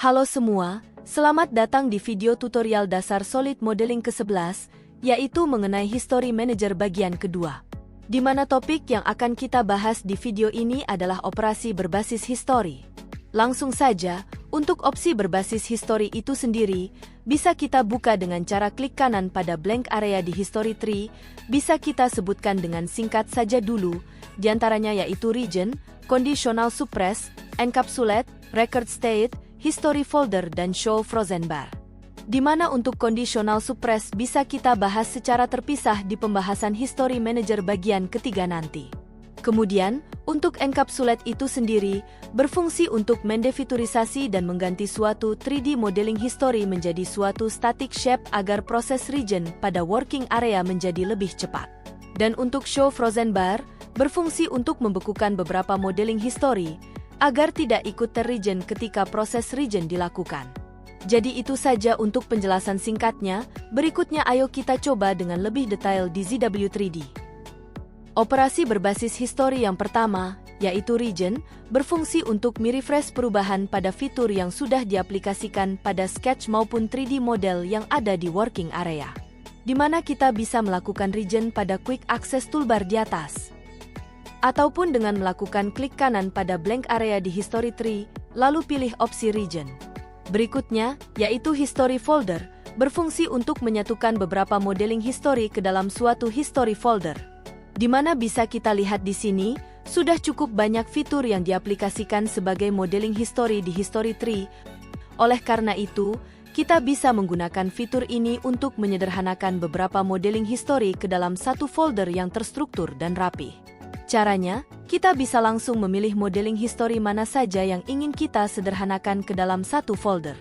Halo semua, selamat datang di video tutorial dasar Solid Modeling ke-11, yaitu mengenai History Manager bagian kedua. Di mana topik yang akan kita bahas di video ini adalah operasi berbasis history. Langsung saja, untuk opsi berbasis history itu sendiri, bisa kita buka dengan cara klik kanan pada blank area di History Tree, bisa kita sebutkan dengan singkat saja dulu, diantaranya yaitu Region, Conditional Suppress, Encapsulate, Record State, History Folder dan Show Frozen Bar. Di mana untuk Conditional Suppress bisa kita bahas secara terpisah di pembahasan History Manager bagian ketiga nanti. Kemudian, untuk Encapsulate itu sendiri, berfungsi untuk mendefiturisasi dan mengganti suatu 3D modeling history menjadi suatu static shape agar proses region pada working area menjadi lebih cepat. Dan untuk Show Frozen Bar, berfungsi untuk membekukan beberapa modeling history, agar tidak ikut ter-region ketika proses region dilakukan. Jadi itu saja untuk penjelasan singkatnya, berikutnya ayo kita coba dengan lebih detail di ZW3D. Operasi berbasis history yang pertama, yaitu region, berfungsi untuk merefresh perubahan pada fitur yang sudah diaplikasikan pada sketch maupun 3D model yang ada di working area. Di mana kita bisa melakukan region pada quick access toolbar di atas. Ataupun dengan melakukan klik kanan pada blank area di History Tree, lalu pilih opsi Region. Berikutnya, yaitu History Folder, berfungsi untuk menyatukan beberapa modeling history ke dalam suatu History Folder. Di mana bisa kita lihat di sini, sudah cukup banyak fitur yang diaplikasikan sebagai modeling history di History Tree. Oleh karena itu, kita bisa menggunakan fitur ini untuk menyederhanakan beberapa modeling history ke dalam satu folder yang terstruktur dan rapi. Caranya, kita bisa langsung memilih modeling history mana saja yang ingin kita sederhanakan ke dalam satu folder.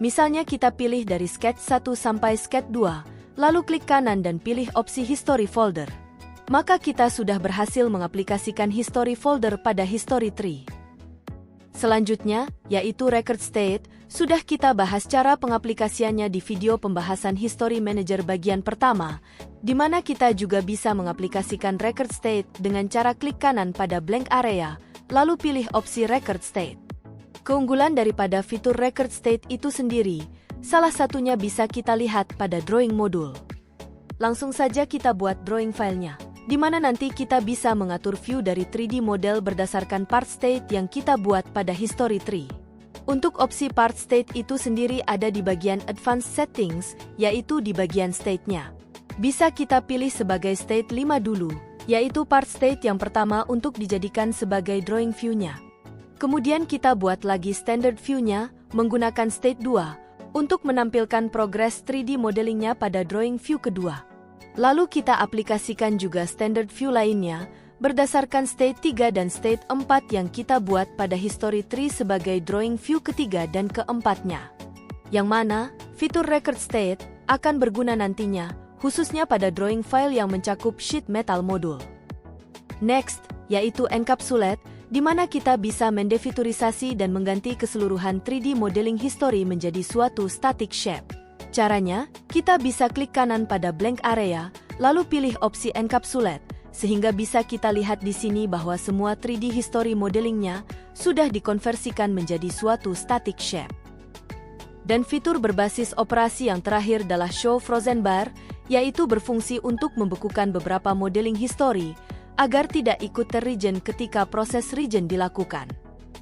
Misalnya kita pilih dari Sketch 1 sampai Sketch 2, lalu klik kanan dan pilih opsi History Folder. Maka kita sudah berhasil mengaplikasikan History Folder pada History Tree. Selanjutnya, yaitu Record State, sudah kita bahas cara pengaplikasiannya di video pembahasan History Manager bagian pertama, di mana kita juga bisa mengaplikasikan Record State dengan cara klik kanan pada blank area, lalu pilih opsi Record State. Keunggulan daripada fitur Record State itu sendiri, salah satunya bisa kita lihat pada drawing modul. Langsung saja kita buat drawing filenya, di mana nanti kita bisa mengatur view dari 3D model berdasarkan part state yang kita buat pada History Tree. Untuk opsi part state itu sendiri ada di bagian Advanced Settings, yaitu di bagian state-nya. Bisa kita pilih sebagai state 5 dulu, yaitu part state yang pertama untuk dijadikan sebagai drawing view-nya. Kemudian kita buat lagi standard view-nya, menggunakan state 2, untuk menampilkan progress 3D modelingnya pada drawing view kedua. Lalu kita aplikasikan juga standard view lainnya, berdasarkan state 3 dan state 4 yang kita buat pada History Tree sebagai drawing view ketiga dan keempatnya. Yang mana, fitur Record State akan berguna nantinya, khususnya pada drawing file yang mencakup sheet metal modul. Next, yaitu Encapsulate, di mana kita bisa mendefiturisasi dan mengganti keseluruhan 3D modeling history menjadi suatu static shape. Caranya, kita bisa klik kanan pada blank area, lalu pilih opsi Encapsulate, sehingga bisa kita lihat di sini bahwa semua 3D history modelingnya sudah dikonversikan menjadi suatu static shape. Dan fitur berbasis operasi yang terakhir adalah Show Frozen Bar, yaitu berfungsi untuk membekukan beberapa modeling history, agar tidak ikut ter-region ketika proses region dilakukan.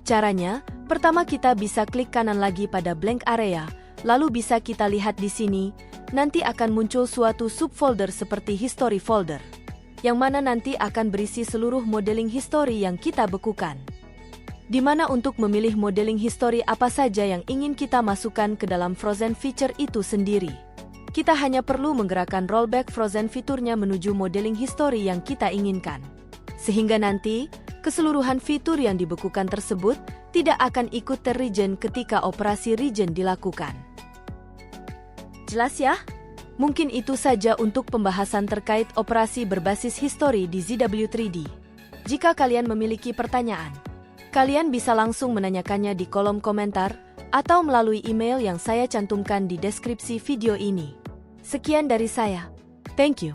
Caranya, pertama kita bisa klik kanan lagi pada blank area, lalu bisa kita lihat di sini, nanti akan muncul suatu subfolder seperti History Folder, yang mana nanti akan berisi seluruh modeling history yang kita bekukan. Di mana untuk memilih modeling history apa saja yang ingin kita masukkan ke dalam Frozen Feature itu sendiri. Kita hanya perlu menggerakkan rollback Frozen fiturnya menuju modeling history yang kita inginkan. Sehingga nanti, keseluruhan fitur yang dibekukan tersebut tidak akan ikut ter-region ketika operasi region dilakukan. Jelas ya? Mungkin itu saja untuk pembahasan terkait operasi berbasis history di ZW3D. Jika kalian memiliki pertanyaan, kalian bisa langsung menanyakannya di kolom komentar atau melalui email yang saya cantumkan di deskripsi video ini. Sekian dari saya. Thank you.